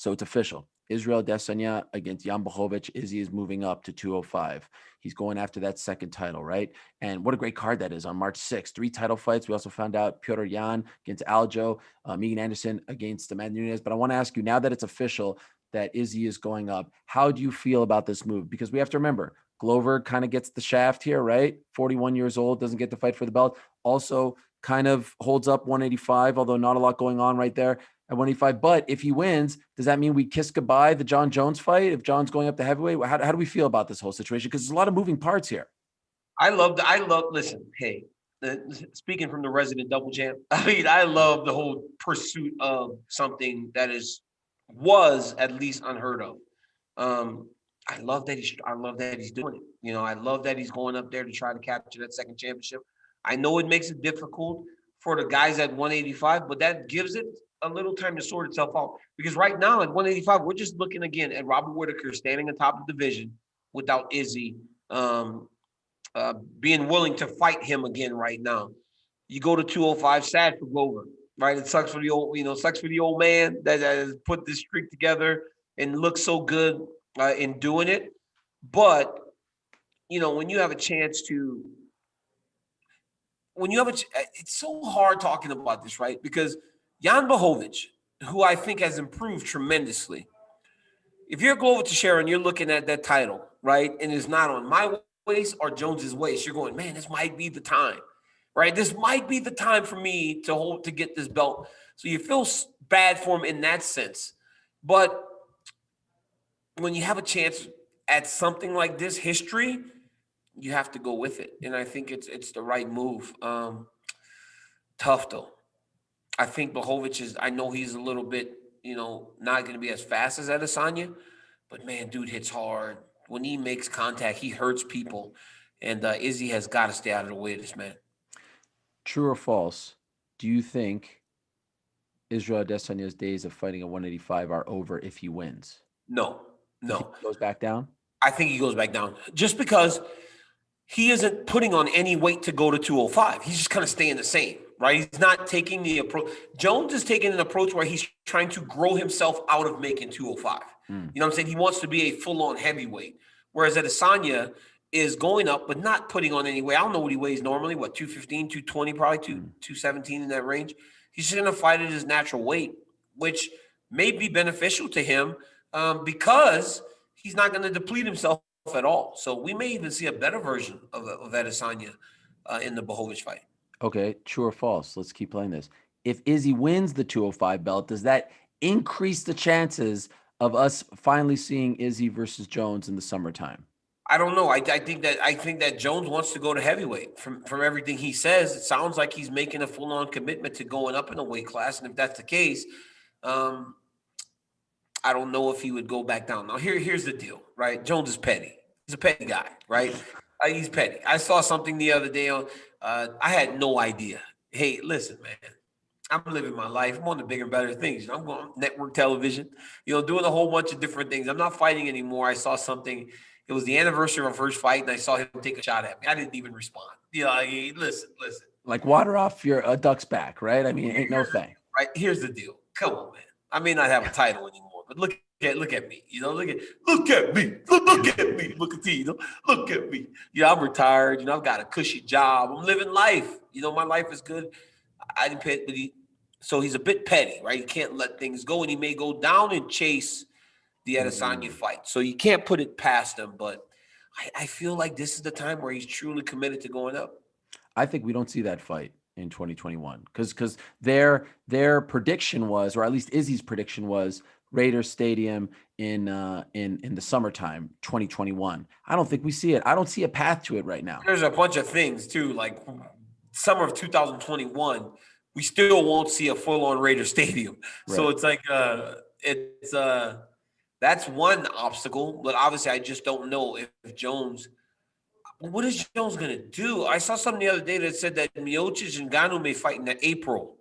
So it's official. Israel Adesanya against Jan Blachowicz. Izzy is moving up to 205. He's going after that second title, right? And what a great card that is on March 6th. 3 title fights. We also found out Petr Yan against Aljo, Megan Anderson against Amanda Nunes. But I want to ask you, now that it's official that Izzy is going up, how do you feel about this move? Because we have to remember, Glover kind of gets the shaft here, right? 41 years old, doesn't get to fight for the belt. Also kind of holds up 185, although not a lot going on right there at 185. But if he wins, does that mean we kiss goodbye the Jon Jones fight? If John's going up to heavyweight, how do we feel about this whole situation? Because there's a lot of moving parts here. Listen, hey, speaking from the resident double champ, I love the whole pursuit of something that was at least unheard of. I love that he's doing it. I love that he's going up there to try to capture that second championship. I know it makes it difficult for the guys at 185, but that gives it a little time to sort itself out. Because right now at 185, we're just looking again at Robert Whittaker standing atop the division without Izzy being willing to fight him again right now. You go to 205, sad for Glover, right? It sucks for the old man that has put this streak together and looks so good in doing it. But when you have a chance to. It's so hard talking about this, right? Because Jan Blachowicz, who I think has improved tremendously, if you're Glover Teixeira and you're looking at that title, right, and it's not on my waist or Jones's waist, you're going, man, this might be the time, right? This might be the time for me to get this belt. So you feel bad for him in that sense. But when you have a chance at something like this, history, you have to go with it. And I think it's the right move. Tough, though. I think Blachowicz I know he's a little bit, not going to be as fast as Adesanya, but, man, dude hits hard. When he makes contact, he hurts people. And Izzy has got to stay out of the way of this man. True or false, do you think Israel Adesanya's days of fighting at 185 are over if he wins? No. He goes back down? I think he goes back down. Just because he isn't putting on any weight to go to 205. He's just kind of staying the same, right? He's not taking the approach. Jones is taking an approach where he's trying to grow himself out of making 205. You know what I'm saying? He wants to be a full-on heavyweight, whereas Adesanya is going up but not putting on any weight. I don't know what he weighs normally, 215, 220, probably 217 in that range. He's just going to fight at his natural weight, which may be beneficial to him because he's not going to deplete himself at all. So we may even see a better version of Adesanya in the Blachowicz fight. Okay, true or false? Let's keep playing this. If Izzy wins the 205 belt, does that increase the chances of us finally seeing Izzy versus Jones in the summertime? I don't know. I think that Jones wants to go to heavyweight. From everything he says, it sounds like he's making a full-on commitment to going up in a weight class. And if that's the case, I don't know if he would go back down. Now, here's the deal, right? Jones is petty. He's a petty guy, right? He's petty. I saw something the other day on. I had no idea. Hey, listen, man. I'm living my life. I'm on the bigger and better things. I'm going network television, doing a whole bunch of different things. I'm not fighting anymore. I saw something. It was the anniversary of our first fight, and I saw him take a shot at me. I didn't even respond. Listen. Like water off your duck's back, right? I mean, ain't no thing. Right. Here's the deal. Come on, man. I may not have a title anymore, but look at me. Look at me. Look at me. Look at you. Look at me. I'm retired. I've got a cushy job. I'm living life. My life is good. I didn't pay, but so he's a bit petty, right? He can't let things go, and he may go down and chase the Adesanya fight. So you can't put it past him, but I feel like this is the time where he's truly committed to going up. I think we don't see that fight in 2021 because their prediction was, or at least Izzy's prediction was, Raiders Stadium in the summertime 2021. I don't think we see it. I don't see a path to it right now. There's a bunch of things too, like summer of 2021, we still won't see a full-on Raiders Stadium. Right. So it's like that's one obstacle, but obviously I just don't know if Jones. What is Jones going to do? I saw something the other day that said that Miocic and Ngannou may fight in April.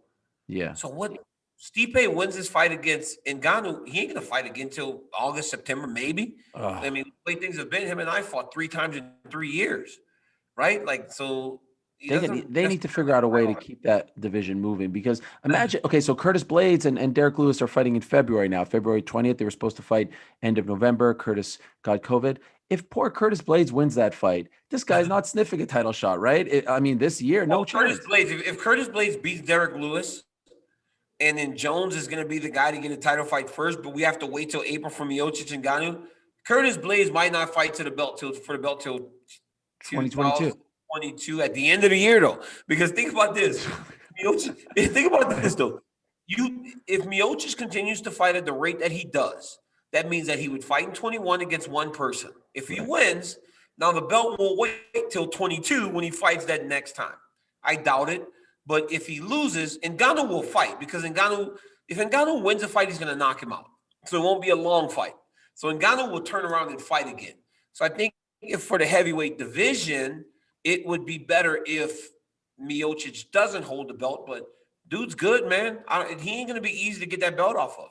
Yeah. So what? Stipe wins this fight against Ngannou. He ain't going to fight again until August, September, maybe. I mean, the way things have been, him and I fought 3 times in 3 years, right? Like, so He They doesn't they need to figure out a way to keep that division moving because imagine, okay, so Curtis Blades and Derek Lewis are fighting in February now, February 20th. They were supposed to fight end of November. Curtis got COVID. If poor Curtis Blades wins that fight, this guy's not sniffing a title shot, right? I mean, this year, no Curtis chance. Blades. If Curtis Blades beats Derek Lewis, and then Jones is going to be the guy to get a title fight first, but we have to wait till April for Miocic and Ngannou. Curtis Blades might not fight to the belt till 2022. 2022 at the end of the year, though. Because think about this. Think about this, though. If Miocic continues to fight at the rate that he does, that means that he would fight in 21 against one person. If he wins, now the belt will wait till 22 when he fights that next time. I doubt it. But if he loses, Ngannou will fight because if Ngannou wins the fight, he's going to knock him out. So it won't be a long fight. So Ngannou will turn around and fight again. So I think if for the heavyweight division, it would be better if Miocic doesn't hold the belt. But dude's good, man. He ain't going to be easy to get that belt off of.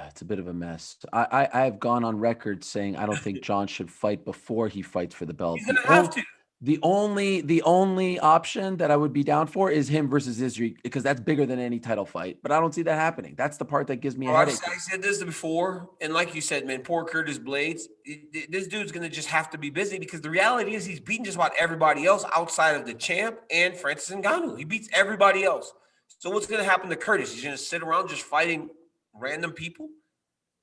It's a bit of a mess. I've gone on record saying I don't think Jon should fight before he fights for the belt. He's going to have to. The only option that I would be down for is him versus Israel because that's bigger than any title fight. But I don't see that happening. That's the part that gives me a headache. I said this before, and like you said, man, poor Curtis Blades. This dude's gonna just have to be busy because the reality is he's beaten just about everybody else outside of the champ and Francis Ngannou. He beats everybody else. So what's gonna happen to Curtis? He's gonna sit around just fighting random people?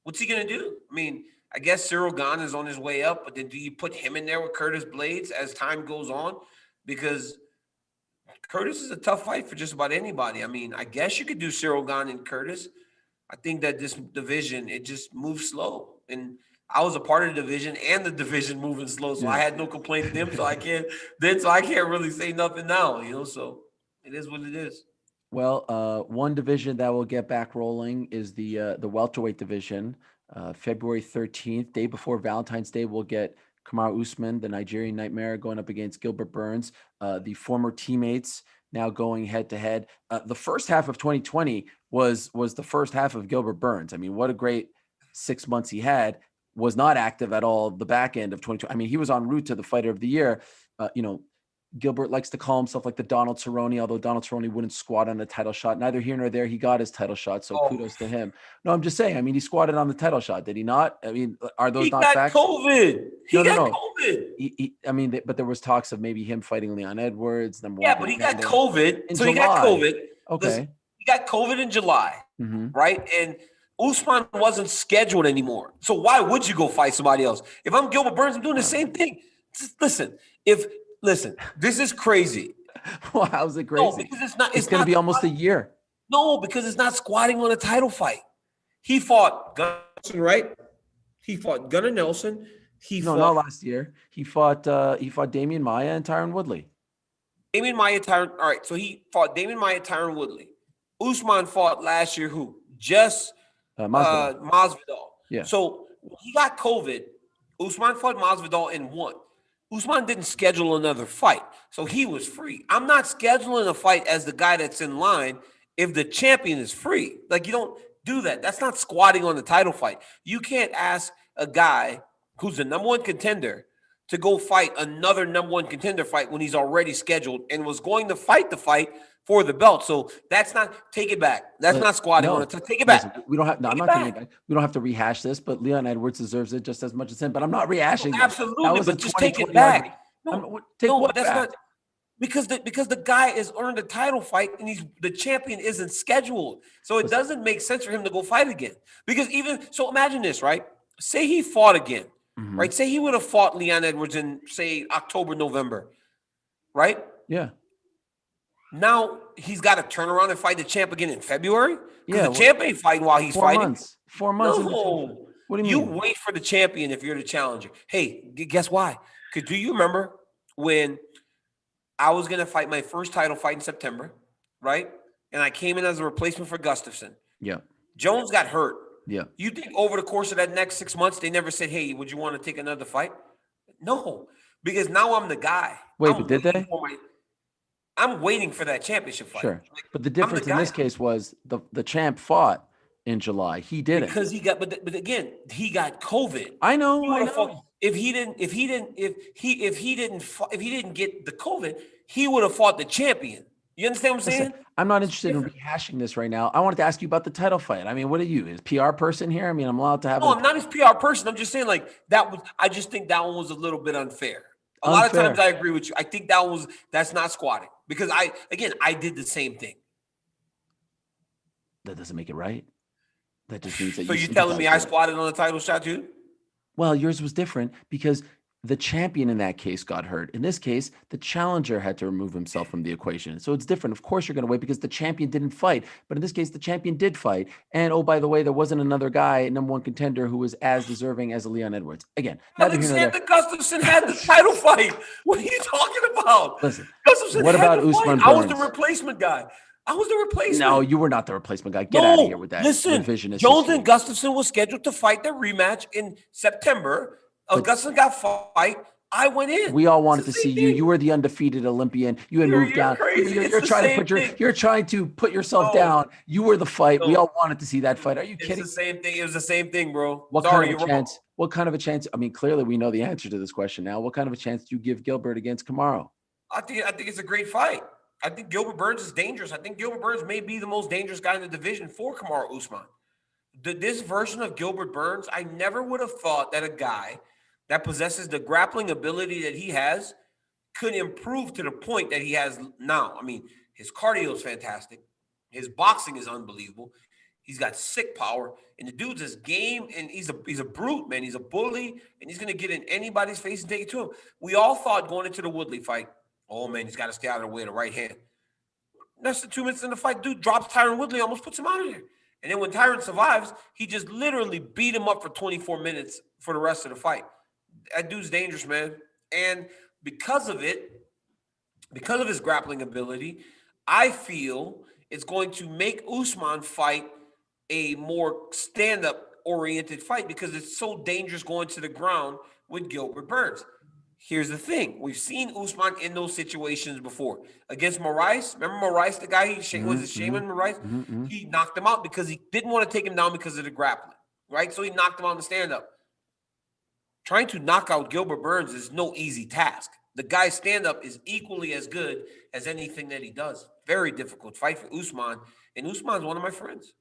What's he gonna do? I mean, I guess Cyril Gane is on his way up, but then do you put him in there with Curtis Blades as time goes on? Because Curtis is a tough fight for just about anybody. I mean, I guess you could do Cyril Gane and Curtis. I think that this division, it just moves slow. And I was a part of the division and the division moving slow. So I had no complaint to them. So I can't really say nothing now, so it is what it is. Well, one division that will get back rolling is the welterweight division. February 13th, day before Valentine's Day, we'll get Kamaru Usman, the Nigerian Nightmare, going up against Gilbert Burns, the former teammates now going head to head. The first half of 2020 was the first half of Gilbert Burns. I mean, what a great 6 months he had. Was not active at all the back end of 2020. I mean, he was en route to the fighter of the year. Gilbert likes to call himself like the Donald Cerrone, although Donald Cerrone wouldn't squat on a title shot. Neither here nor there, he got his title shot, so kudos to him. No, I'm just saying. I mean, he squatted on the title shot, did he not? I mean, are those not facts? COVID. He got COVID. But there was talks of maybe him fighting Leon Edwards. But he got COVID. So he got COVID. Okay. Listen, he got COVID in July, right? And Usman wasn't scheduled anymore. So why would you go fight somebody else? If I'm Gilbert Burns, I'm doing the same thing. Listen, this is crazy. Well, how's it crazy? No, because it's not. It's going to be almost a year. No, because it's not squatting on a title fight. He fought Gunnar Nelson, right? He fought Gunnar Nelson. Not last year. He fought Damian Maia and Tyron Woodley. All right, so he fought Damian Maia, Tyron Woodley. Usman fought last year who? Just Masvidal. Yeah. So he got COVID. Usman fought Masvidal and won. Usman didn't schedule another fight, so he was free. I'm not scheduling a fight as the guy that's in line if the champion is free. Like, you don't do that. That's not squatting on the title fight. You can't ask a guy who's the number one contender to go fight another number one contender fight when he's already scheduled and was going to fight the fight for the belt. So that's not, take it back. That's not squatting on it. Take it back. Listen, we don't have, I'm not taking it back. We don't have to rehash this, but Leon Edwards deserves it just as much as him, but I'm not rehashing. Absolutely, but just take it back. But that's not, because the guy has earned a title fight and the champion isn't scheduled. So it doesn't make sense for him to go fight again. Because imagine this, right? Say he fought again, right? Say he would have fought Leon Edwards in, say, October, November, right? Yeah. Now he's got to turn around and fight the champ again in February? Because the champ ain't fighting while he's fighting. 4 months. No. What do you mean? You wait for the champion if you're the challenger. Hey, guess why? Because do you remember when I was going to fight my first title fight in September, right? And I came in as a replacement for Gustafsson. Yeah. Jones got hurt. Yeah. You think over the course of that next 6 months, they never said, hey, would you want to take another fight? No, because now I'm the guy. Wait, but did they? I'm waiting for that championship fight. Sure. But the difference in this case was the champ fought in July. He didn't. Because he got, but again, he got COVID. I know. He I would have fought know. if he didn't get the COVID, he would have fought the champion. You understand what I'm saying? Listen, I'm not interested in rehashing this right now. I wanted to ask you about the title fight. I mean, what are you, his PR person here? I mean, I'm allowed to have. No, I'm not his PR person. I'm just saying, like, that was. I just think that one was a little bit unfair. A lot of times, I agree with you. I think that's not squatting because I did the same thing. That doesn't make it right. That just means that. So you're telling me I squatted on the title shot too? Well, yours was different because the champion in that case got hurt. In this case, the challenger had to remove himself from the equation. So it's different. Of course, you're going to wait because the champion didn't fight. But in this case, the champion did fight. And oh, by the way, there wasn't another guy, number one contender, who was as deserving as Leon Edwards. Again, Alexander Gustafsson had the title fight. What are you talking about? Listen, Gustafsson what about Usman Burns? I was the replacement guy. I was the replacement. No, you were not the replacement guy. Get out of here with that. Listen, Jones and Gustafsson was scheduled to fight the rematch in September. Gustafsson got fight. I went in. We all wanted to see you. You were the undefeated Olympian. You had moved down. You're trying to put yourself down. You were the fight. We all wanted to see that fight. Are you kidding? It's the same thing. It was the same thing, bro. What kind of a chance? I mean, clearly we know the answer to this question now. What kind of a chance do you give Gilbert against Kamaru? I think it's a great fight. I think Gilbert Burns is dangerous. I think Gilbert Burns may be the most dangerous guy in the division for Kamaru Usman. This version of Gilbert Burns, I never would have thought that a guy that possesses the grappling ability that he has could improve to the point that he has now. I mean, his cardio is fantastic. His boxing is unbelievable. He's got sick power. And the dude's this game, and he's a brute, man. He's a bully, and he's going to get in anybody's face and take it to him. We all thought going into the Woodley fight, oh, man, he's got to stay out of the way of the right hand. Less than 2 minutes in the fight, dude drops Tyron Woodley, almost puts him out of there. And then when Tyron survives, he just literally beat him up for 24 minutes for the rest of the fight. That dude's dangerous, man. And because of his grappling ability, I feel it's going to make Usman fight a more stand-up oriented fight because it's so dangerous going to the ground with Gilbert Burns. Here's the thing. We've seen Usman in those situations before. Against Moraes, remember Moraes, the guy Shaman Moraes? Mm-hmm. He knocked him out because he didn't want to take him down because of the grappling, right? So he knocked him out in the stand-up. Trying to knock out Gilbert Burns is no easy task. The guy's stand-up is equally as good as anything that he does. Very difficult fight for Usman, and Usman's one of my friends.